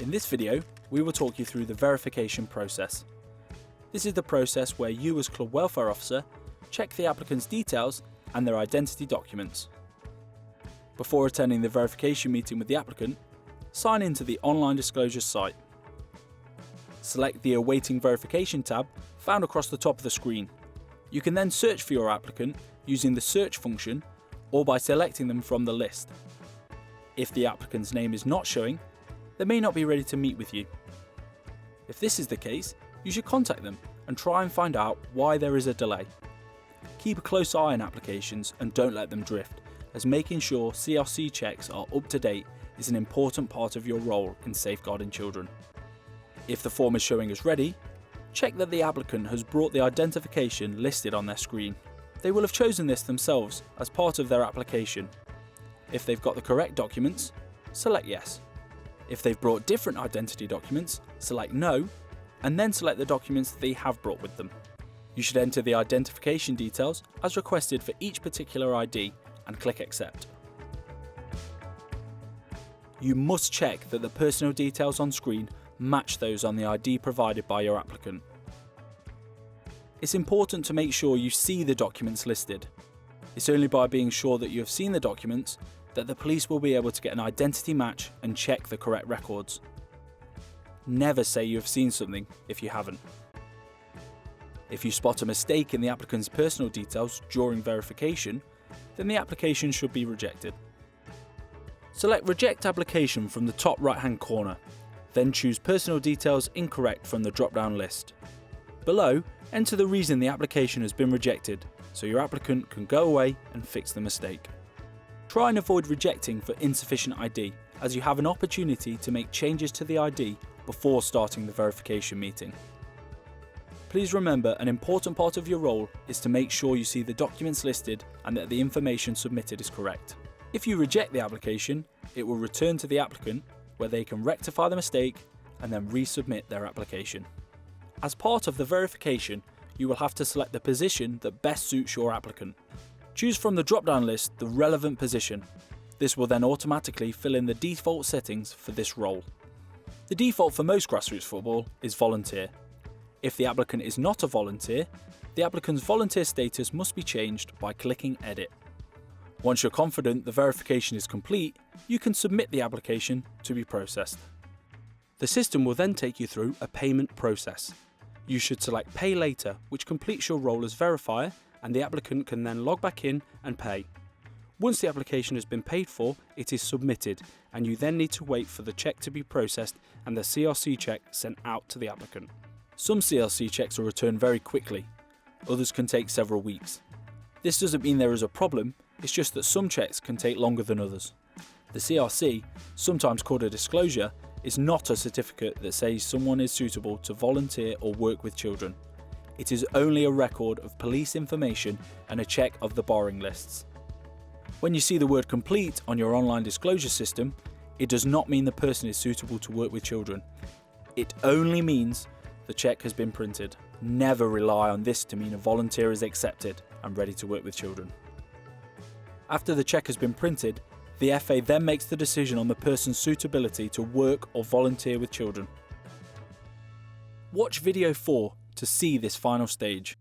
In this video, we will talk you through the verification process. This is the process where you as Club Welfare Officer check the applicant's details and their identity documents. Before attending the verification meeting with the applicant, sign into the online disclosure site. Select the Awaiting Verification tab found across the top of the screen. You can then search for your applicant using the search function or by selecting them from the list. If the applicant's name is not showing, they may not be ready to meet with you. If this is the case, you should contact them and try and find out why there is a delay. Keep a close eye on applications and don't let them drift, as making sure CRC checks are up to date is an important part of your role in safeguarding children. If the form is showing as ready, check that the applicant has brought the identification listed on their screen. They will have chosen this themselves as part of their application. If they've got the correct documents, select yes. If they've brought different identity documents, select no, and then select the documents that they have brought with them. You should enter the identification details as requested for each particular ID and click accept. You must check that the personal details on screen match those on the ID provided by your applicant. It's important to make sure you see the documents listed. It's only by being sure that you have seen the documents that the police will be able to get an identity match and check the correct records. Never say you have seen something if you haven't. If you spot a mistake in the applicant's personal details during verification, then the application should be rejected. Select Reject Application from the top right-hand corner, then choose Personal Details Incorrect from the drop-down list. Below, enter the reason the application has been rejected, so your applicant can go away and fix the mistake. Try and avoid rejecting for insufficient ID, as you have an opportunity to make changes to the ID before starting the verification meeting. Please remember, an important part of your role is to make sure you see the documents listed and that the information submitted is correct. If you reject the application, it will return to the applicant where they can rectify the mistake and then resubmit their application. As part of the verification, you will have to select the position that best suits your applicant. Choose from the drop-down list the relevant position. This will then automatically fill in the default settings for this role. The default for most grassroots football is volunteer. If the applicant is not a volunteer, the applicant's volunteer status must be changed by clicking Edit. Once you're confident the verification is complete, you can submit the application to be processed. The system will then take you through a payment process. You should select Pay Later, which completes your role as verifier, and the applicant can then log back in and pay. Once the application has been paid for, it is submitted, and you then need to wait for the check to be processed and the CRC check sent out to the applicant. Some CRC checks are returned very quickly, others can take several weeks. This doesn't mean there is a problem, it's just that some checks can take longer than others. The CRC, sometimes called a disclosure, is not a certificate that says someone is suitable to volunteer or work with children. It is only a record of police information and a check of the borrowing lists. When you see the word complete on your online disclosure system, it does not mean the person is suitable to work with children. It only means the check has been printed. Never rely on this to mean a volunteer is accepted and ready to work with children. After the check has been printed, the FA then makes the decision on the person's suitability to work or volunteer with children. Watch video 4 to see this final stage.